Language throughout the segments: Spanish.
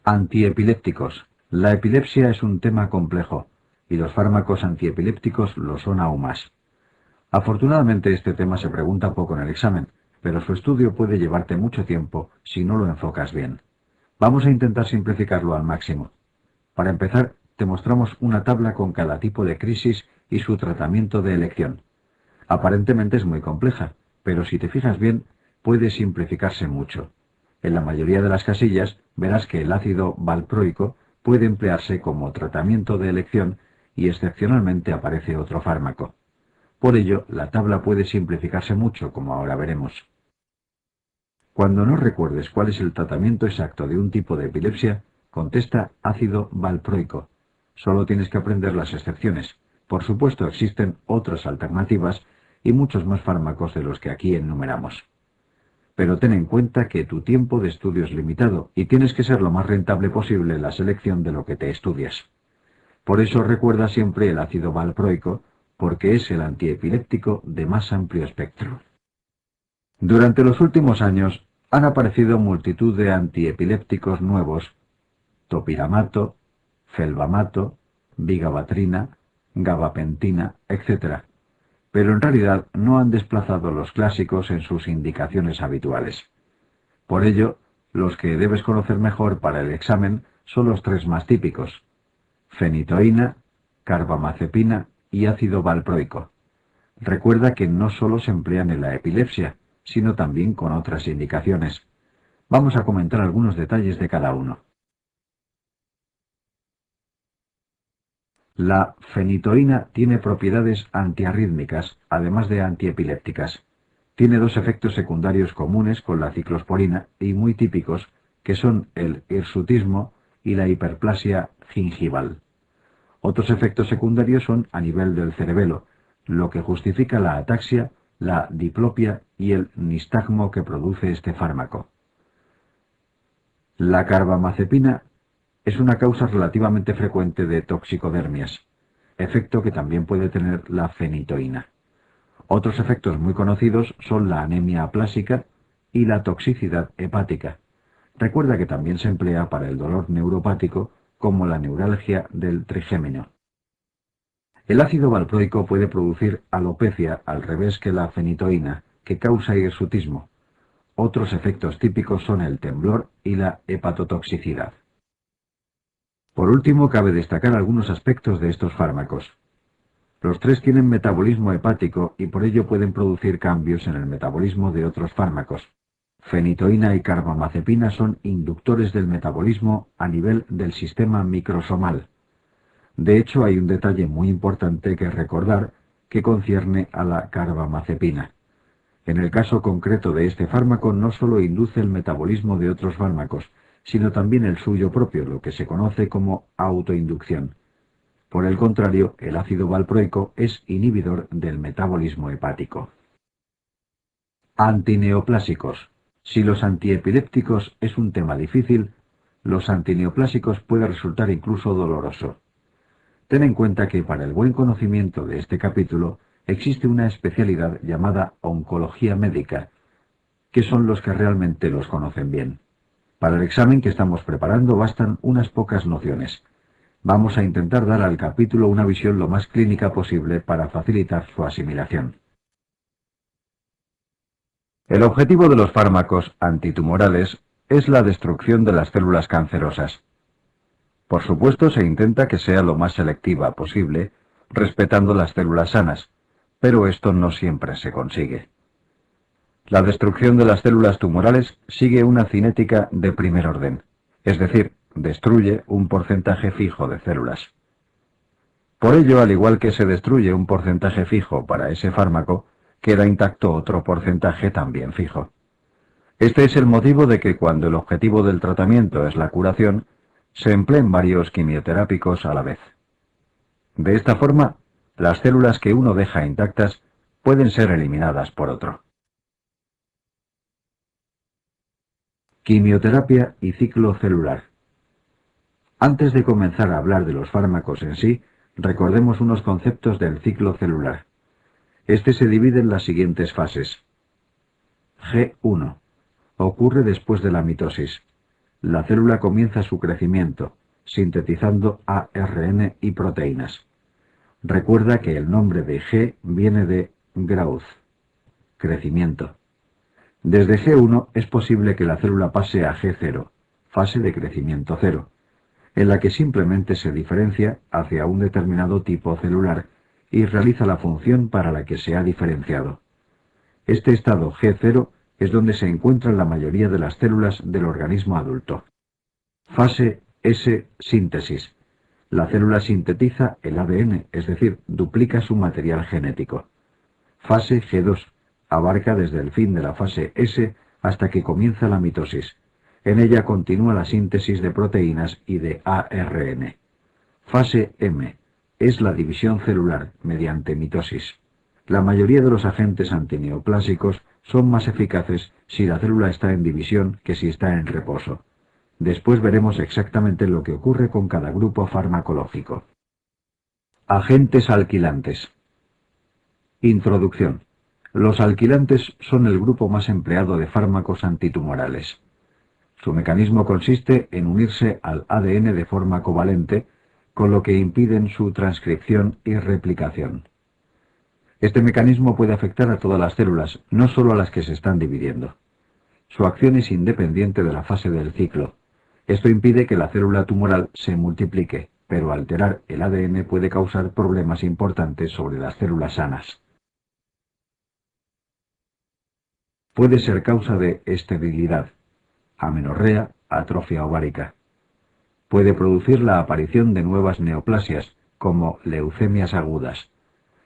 Antiepilépticos. La epilepsia es un tema complejo, y los fármacos antiepilépticos lo son aún más. Afortunadamente este tema se pregunta poco en el examen, pero su estudio puede llevarte mucho tiempo si no lo enfocas bien. Vamos a intentar simplificarlo al máximo. Para empezar, te mostramos una tabla con cada tipo de crisis y su tratamiento de elección. Aparentemente es muy compleja, pero si te fijas bien, puede simplificarse mucho. En la mayoría de las casillas verás que el ácido valproico puede emplearse como tratamiento de elección y excepcionalmente aparece otro fármaco. Por ello, la tabla puede simplificarse mucho, como ahora veremos. Cuando no recuerdes cuál es el tratamiento exacto de un tipo de epilepsia, contesta ácido valproico. Solo tienes que aprender las excepciones. Por supuesto, existen otras alternativas y muchos más fármacos de los que aquí enumeramos. Pero ten en cuenta que tu tiempo de estudio es limitado y tienes que ser lo más rentable posible en la selección de lo que te estudias. Por eso recuerda siempre el ácido valproico, porque es el antiepiléptico de más amplio espectro. Durante los últimos años han aparecido multitud de antiepilépticos nuevos: topiramato, felbamato, vigabatrina, gabapentina, etc. Pero en realidad no han desplazado los clásicos en sus indicaciones habituales. Por ello, los que debes conocer mejor para el examen son los tres más típicos: fenitoína, carbamazepina y ácido valproico. Recuerda que no solo se emplean en la epilepsia, sino también con otras indicaciones. Vamos a comentar algunos detalles de cada uno. La fenitoína tiene propiedades antiarrítmicas, además de antiepilépticas. Tiene dos efectos secundarios comunes con la ciclosporina y muy típicos, que son el hirsutismo y la hiperplasia gingival. Otros efectos secundarios son a nivel del cerebelo, lo que justifica la ataxia, la diplopia y el nistagmo que produce este fármaco. La carbamazepina es una causa relativamente frecuente de toxicodermias, efecto que también puede tener la fenitoína. Otros efectos muy conocidos son la anemia aplásica y la toxicidad hepática. Recuerda que también se emplea para el dolor neuropático, como la neuralgia del trigémino. El ácido valproico puede producir alopecia al revés que la fenitoína, que causa hirsutismo. Otros efectos típicos son el temblor y la hepatotoxicidad. Por último, cabe destacar algunos aspectos de estos fármacos. Los tres tienen metabolismo hepático y por ello pueden producir cambios en el metabolismo de otros fármacos. Fenitoína y carbamazepina son inductores del metabolismo a nivel del sistema microsomal. De hecho, hay un detalle muy importante que recordar que concierne a la carbamazepina. En el caso concreto de este fármaco no solo induce el metabolismo de otros fármacos, sino también el suyo propio, lo que se conoce como autoinducción. Por el contrario, el ácido valproico es inhibidor del metabolismo hepático. Antineoplásicos. Si los antiepilépticos es un tema difícil, los antineoplásicos puede resultar incluso doloroso. Ten en cuenta que para el buen conocimiento de este capítulo existe una especialidad llamada oncología médica, que son los que realmente los conocen bien. Para el examen que estamos preparando bastan unas pocas nociones. Vamos a intentar dar al capítulo una visión lo más clínica posible para facilitar su asimilación. El objetivo de los fármacos antitumorales es la destrucción de las células cancerosas. Por supuesto, se intenta que sea lo más selectiva posible, respetando las células sanas, pero esto no siempre se consigue. La destrucción de las células tumorales sigue una cinética de primer orden, es decir, destruye un porcentaje fijo de células. Por ello, al igual que se destruye un porcentaje fijo para ese fármaco, queda intacto otro porcentaje también fijo. Este es el motivo de que cuando el objetivo del tratamiento es la curación, se empleen varios quimioterápicos a la vez. De esta forma, las células que uno deja intactas pueden ser eliminadas por otro. Quimioterapia y ciclo celular. Antes de comenzar a hablar de los fármacos en sí, recordemos unos conceptos del ciclo celular. Este se divide en las siguientes fases. G1. Ocurre después de la mitosis. la célula comienza su crecimiento, sintetizando ARN y proteínas. Recuerda que el nombre de G viene de growth, crecimiento. Desde G1 es posible que la célula pase a G0, fase de crecimiento cero, en la que simplemente se diferencia hacia un determinado tipo celular y realiza la función para la que se ha diferenciado. Este estado G0 es donde se encuentran la mayoría de las células del organismo adulto. Fase S, síntesis. La célula sintetiza el ADN, es decir, duplica su material genético. Fase G2. Abarca desde el fin de la fase S hasta que comienza la mitosis. En ella continúa la síntesis de proteínas y de ARN. Fase M. Es la división celular mediante mitosis. La mayoría de los agentes antineoplásicos son más eficaces si la célula está en división que si está en reposo. Después veremos exactamente lo que ocurre con cada grupo farmacológico. Agentes alquilantes. Introducción. Los alquilantes son el grupo más empleado de fármacos antitumorales. Su mecanismo consiste en unirse al ADN de forma covalente, con lo que impiden su transcripción y replicación. Este mecanismo puede afectar a todas las células, no solo a las que se están dividiendo. Su acción es independiente de la fase del ciclo. Esto impide que la célula tumoral se multiplique, pero alterar el ADN puede causar problemas importantes sobre las células sanas. Puede ser causa de esterilidad, amenorrea, atrofia ovárica. Puede producir la aparición de nuevas neoplasias, como leucemias agudas.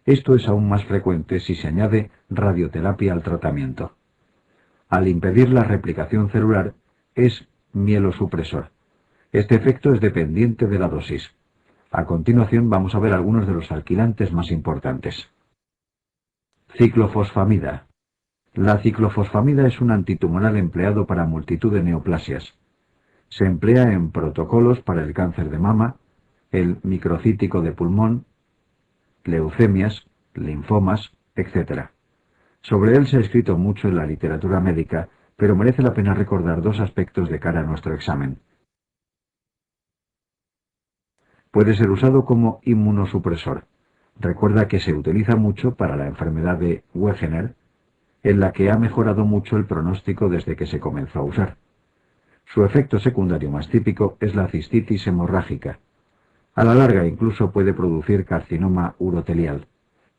Esto es aún más frecuente si se añade radioterapia al tratamiento. Al impedir la replicación celular, es mielosupresor. Este efecto es dependiente de la dosis. A continuación vamos a ver algunos de los alquilantes más importantes. Ciclofosfamida. La ciclofosfamida es un antitumoral empleado para multitud de neoplasias. Se emplea en protocolos para el cáncer de mama, el microcítico de pulmón, leucemias, linfomas, etc. Sobre él se ha escrito mucho en la literatura médica, pero merece la pena recordar dos aspectos de cara a nuestro examen. Puede ser usado como inmunosupresor. Recuerda que se utiliza mucho para la enfermedad de Wegener, en la que ha mejorado mucho el pronóstico desde que se comenzó a usar. Su efecto secundario más típico es la cistitis hemorrágica. A la larga incluso puede producir carcinoma urotelial.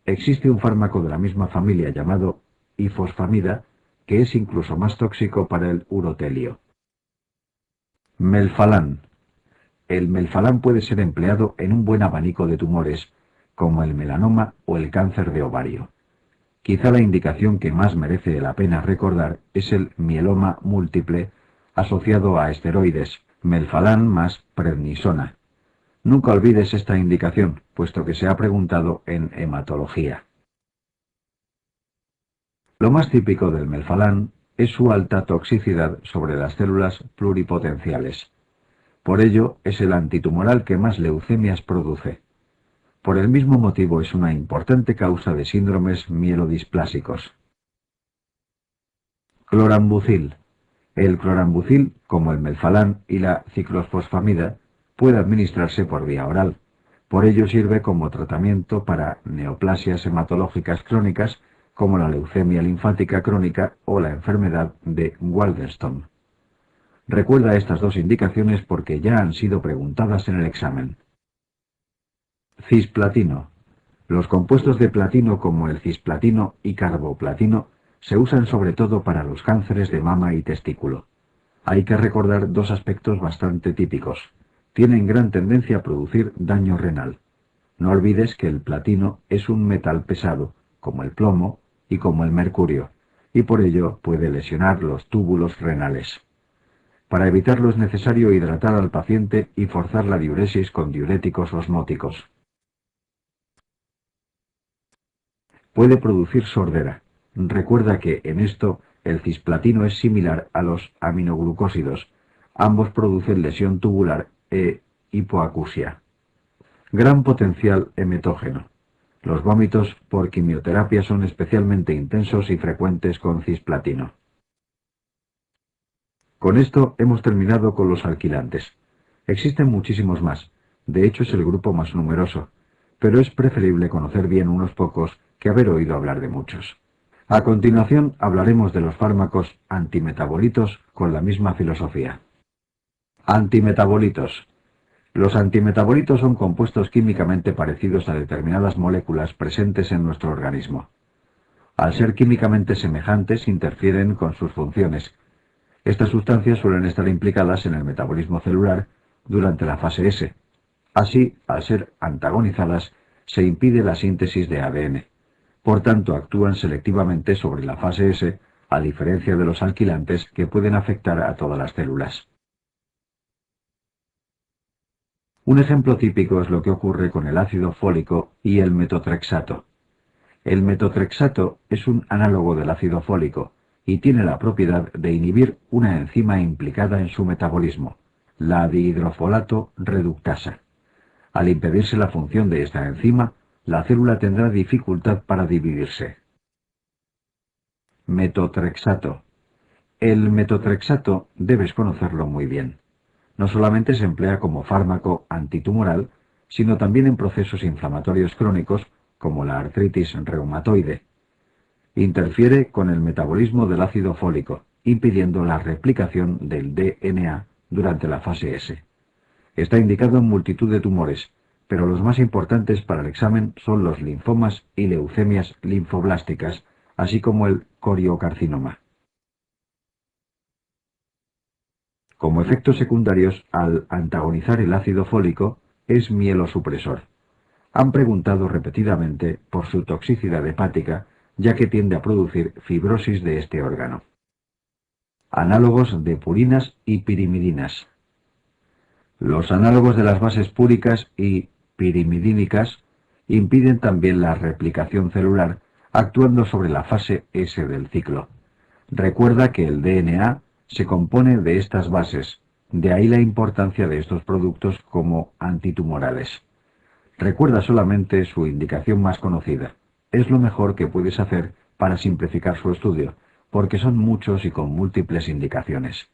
Existe un fármaco de la misma familia llamado ifosfamida, que es incluso más tóxico para el urotelio. Melphalan. El melphalan puede ser empleado en un buen abanico de tumores, como el melanoma o el cáncer de ovario. Quizá la indicación que más merece la pena recordar es el mieloma múltiple asociado a esteroides, melphalan más prednisona. Nunca olvides esta indicación, puesto que se ha preguntado en hematología. Lo más típico del melphalan es su alta toxicidad sobre las células pluripotenciales. Por ello, es el antitumoral que más leucemias produce. Por el mismo motivo es una importante causa de síndromes mielodisplásicos. Clorambucil. El clorambucil, como el melphalan y la ciclofosfamida, puede administrarse por vía oral. Por ello sirve como tratamiento para neoplasias hematológicas crónicas como la leucemia linfática crónica o la enfermedad de Waldenstone. Recuerda estas dos indicaciones porque ya han sido preguntadas en el examen. Cisplatino. Los compuestos de platino como el cisplatino y carboplatino se usan sobre todo para los cánceres de mama y testículo. Hay que recordar dos aspectos bastante típicos. Tienen gran tendencia a producir daño renal. No olvides que el platino es un metal pesado, como el plomo y como el mercurio, y por ello puede lesionar los túbulos renales. Para evitarlo es necesario hidratar al paciente y forzar la diuresis con diuréticos osmóticos. Puede producir sordera. Recuerda que en esto el cisplatino es similar a los aminoglucósidos. Ambos producen lesión tubular e hipoacusia. Gran potencial emetógeno. Los vómitos por quimioterapia son especialmente intensos y frecuentes con cisplatino. Con esto hemos terminado con los alquilantes. Existen muchísimos más, de hecho es el grupo más numeroso, pero es preferible conocer bien unos pocos que haber oído hablar de muchos. A continuación hablaremos de los fármacos antimetabolitos con la misma filosofía. Antimetabolitos. Los antimetabolitos son compuestos químicamente parecidos a determinadas moléculas presentes en nuestro organismo. Al ser químicamente semejantes, interfieren con sus funciones. Estas sustancias suelen estar implicadas en el metabolismo celular durante la fase S. Así, al ser antagonizadas, se impide la síntesis de ADN. Por tanto, actúan selectivamente sobre la fase S, a diferencia de los alquilantes que pueden afectar a todas las células. Un ejemplo típico es lo que ocurre con el ácido fólico y el metotrexato. El metotrexato es un análogo del ácido fólico y tiene la propiedad de inhibir una enzima implicada en su metabolismo, la dihidrofolato reductasa. Al impedirse la función de esta enzima, la célula tendrá dificultad para dividirse. Metotrexato. El metotrexato debes conocerlo muy bien. No solamente se emplea como fármaco antitumoral, sino también en procesos inflamatorios crónicos como la artritis reumatoide. Interfiere con el metabolismo del ácido fólico, impidiendo la replicación del DNA durante la fase S. Está indicado en multitud de tumores, pero los más importantes para el examen son los linfomas y leucemias linfoblásticas, así como el coriocarcinoma. Como efectos secundarios, al antagonizar el ácido fólico, es mielosupresor. Han preguntado repetidamente por su toxicidad hepática, ya que tiende a producir fibrosis de este órgano. Análogos de purinas y pirimidinas. Los análogos de las bases púricas y pirimidínicas impiden también la replicación celular, actuando sobre la fase S del ciclo. Recuerda que el DNA se compone de estas bases, de ahí la importancia de estos productos como antitumorales. Recuerda solamente su indicación más conocida. Es lo mejor que puedes hacer para simplificar su estudio, porque son muchos y con múltiples indicaciones.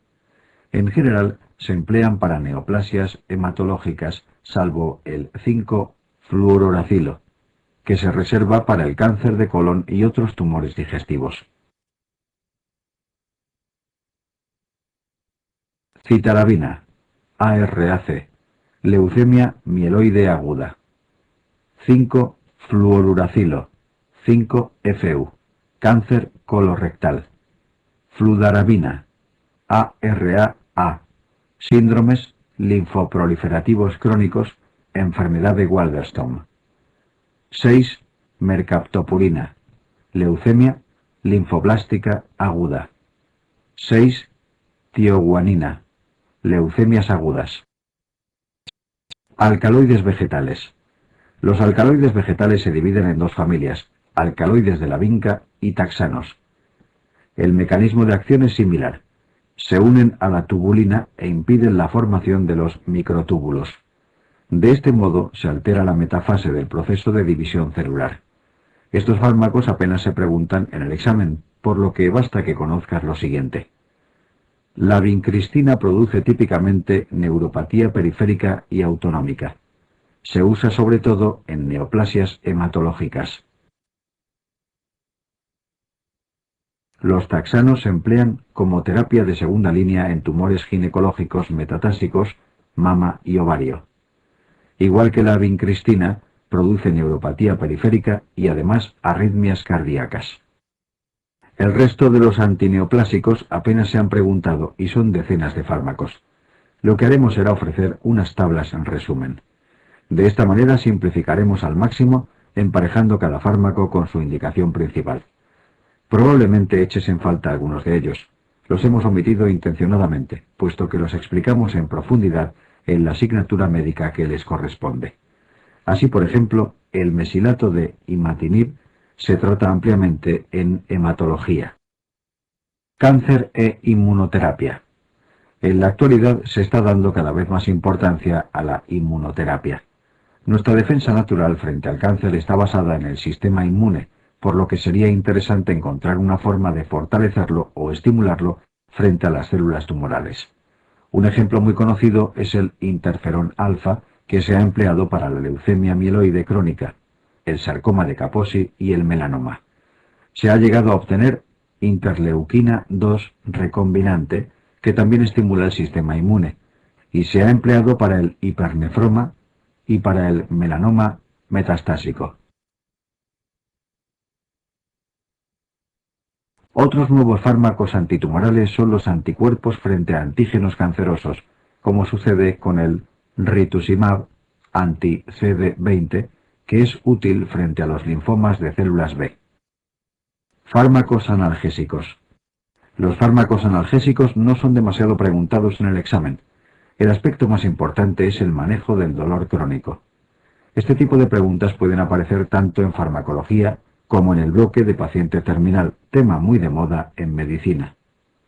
En general, se emplean para neoplasias hematológicas, salvo el 5-fluororacilo, que se reserva para el cáncer de colon y otros tumores digestivos. Citarabina, ARAC, leucemia mieloide aguda. 5-fluoruracilo, 5-FU, cáncer colorectal. Fludarabina, ARAA, síndromes linfoproliferativos crónicos, enfermedad de Waldenstone. 6-mercaptopurina, leucemia linfoblástica aguda. 6-tioguanina, leucemias agudas. Alcaloides vegetales. Los alcaloides vegetales se dividen en dos familias, alcaloides de la vinca y taxanos. El mecanismo de acción es similar. Se unen a la tubulina e impiden la formación de los microtúbulos. De este modo se altera la metafase del proceso de división celular. Estos fármacos apenas se preguntan en el examen, por lo que basta que conozcas lo siguiente. La vincristina produce típicamente neuropatía periférica y autonómica. Se usa sobre todo en neoplasias hematológicas. Los taxanos se emplean como terapia de segunda línea en tumores ginecológicos metastásicos, mama y ovario. Igual que la vincristina, produce neuropatía periférica y además arritmias cardíacas. El resto de los antineoplásicos apenas se han preguntado y son decenas de fármacos. Lo que haremos será ofrecer unas tablas en resumen. De esta manera simplificaremos al máximo, emparejando cada fármaco con su indicación principal. Probablemente eches en falta algunos de ellos. Los hemos omitido intencionadamente, puesto que los explicamos en profundidad en la asignatura médica que les corresponde. Así, por ejemplo, el mesilato de imatinib se trata ampliamente en hematología. Cáncer e inmunoterapia. En la actualidad se está dando cada vez más importancia a la inmunoterapia. Nuestra defensa natural frente al cáncer está basada en el sistema inmune, por lo que sería interesante encontrar una forma de fortalecerlo o estimularlo frente a las células tumorales. Un ejemplo muy conocido es el interferón alfa, que se ha empleado para la leucemia mieloide crónica, el sarcoma de Kaposi y el melanoma. Se ha llegado a obtener interleuquina 2 recombinante, que también estimula el sistema inmune, y se ha empleado para el hipernefroma y para el melanoma metastásico. Otros nuevos fármacos antitumorales son los anticuerpos frente a antígenos cancerosos, como sucede con el rituximab anti-CD20, que es útil frente a los linfomas de células B. Fármacos analgésicos. Los fármacos analgésicos no son demasiado preguntados en el examen. El aspecto más importante es el manejo del dolor crónico. Este tipo de preguntas pueden aparecer tanto en farmacología como en el bloque de paciente terminal, tema muy de moda en medicina.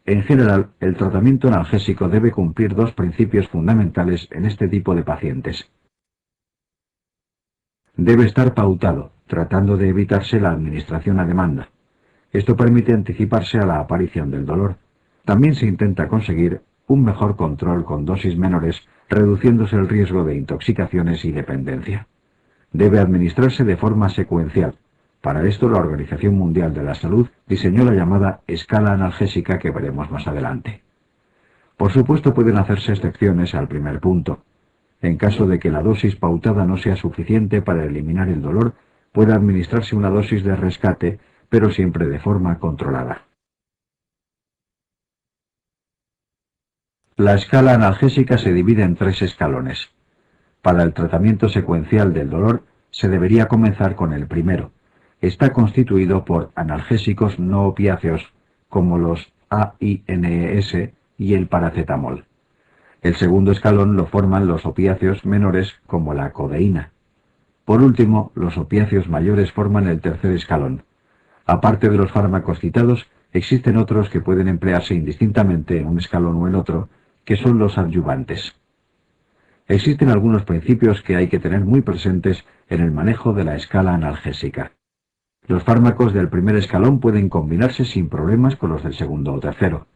En general, el tratamiento analgésico debe cumplir dos principios fundamentales en este tipo de pacientes. Debe estar pautado, tratando de evitarse la administración a demanda. Esto permite anticiparse a la aparición del dolor. También se intenta conseguir un mejor control con dosis menores, reduciéndose el riesgo de intoxicaciones y dependencia. Debe administrarse de forma secuencial. Para esto, la Organización Mundial de la Salud diseñó la llamada escala analgésica que veremos más adelante. Por supuesto, pueden hacerse excepciones al primer punto. En caso de que la dosis pautada no sea suficiente para eliminar el dolor, puede administrarse una dosis de rescate, pero siempre de forma controlada. La escala analgésica se divide en 3 escalones. Para el tratamiento secuencial del dolor, se debería comenzar con el primero. Está constituido por analgésicos no opiáceos, como los AINES y el paracetamol. El segundo escalón lo forman los opiáceos menores, como la codeína. Por último, los opiáceos mayores forman el tercer escalón. Aparte de los fármacos citados, existen otros que pueden emplearse indistintamente en un escalón o en otro, que son los adyuvantes. Existen algunos principios que hay que tener muy presentes en el manejo de la escala analgésica. Los fármacos del primer escalón pueden combinarse sin problemas con los del segundo o tercero.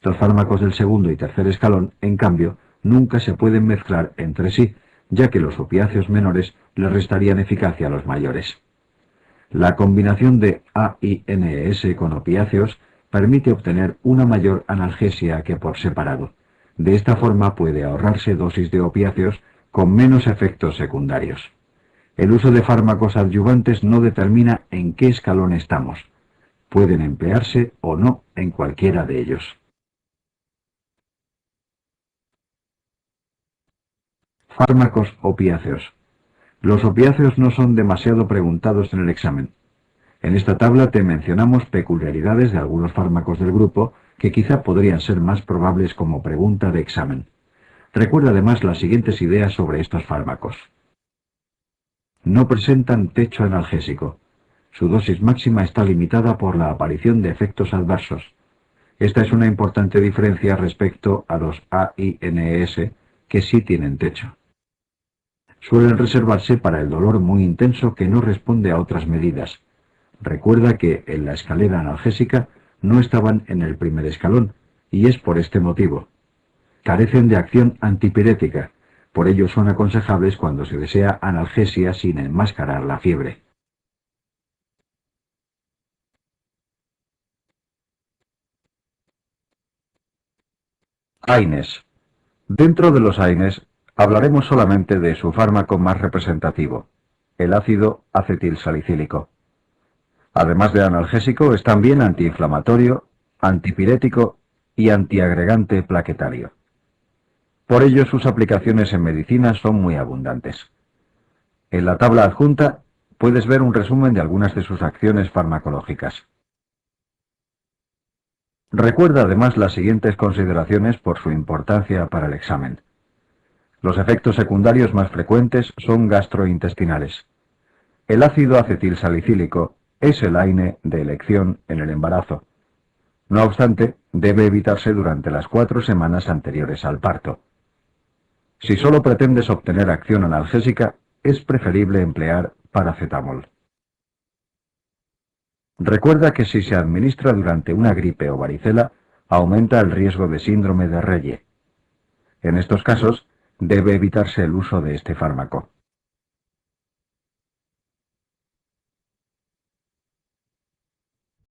Los fármacos del segundo y tercer escalón, en cambio, nunca se pueden mezclar entre sí, ya que los opiáceos menores les restarían eficacia a los mayores. La combinación de AINES con opiáceos permite obtener una mayor analgesia que por separado. De esta forma puede ahorrarse dosis de opiáceos con menos efectos secundarios. El uso de fármacos adyuvantes no determina en qué escalón estamos. Pueden emplearse o no en cualquiera de ellos. Fármacos opiáceos. Los opiáceos no son demasiado preguntados en el examen. En esta tabla te mencionamos peculiaridades de algunos fármacos del grupo que quizá podrían ser más probables como pregunta de examen. Recuerda además las siguientes ideas sobre estos fármacos. No presentan techo analgésico. Su dosis máxima está limitada por la aparición de efectos adversos. Esta es una importante diferencia respecto a los AINES, que sí tienen techo. Suelen reservarse para el dolor muy intenso que no responde a otras medidas. Recuerda que en la escalera analgésica no estaban en el primer escalón, y es por este motivo. Carecen de acción antipirética, por ello son aconsejables cuando se desea analgesia sin enmascarar la fiebre. AINES. Dentro de los AINES hablaremos solamente de su fármaco más representativo, el ácido acetilsalicílico. Además de analgésico, es también antiinflamatorio, antipirético y antiagregante plaquetario. Por ello, sus aplicaciones en medicina son muy abundantes. En la tabla adjunta puedes ver un resumen de algunas de sus acciones farmacológicas. Recuerda además las siguientes consideraciones por su importancia para el examen. Los efectos secundarios más frecuentes son gastrointestinales. El ácido acetilsalicílico es el AINE de elección en el embarazo. No obstante, debe evitarse durante las 4 semanas anteriores al parto. Si solo pretendes obtener acción analgésica, es preferible emplear paracetamol. Recuerda que si se administra durante una gripe o varicela, aumenta el riesgo de síndrome de Reye. En estos casos, debe evitarse el uso de este fármaco.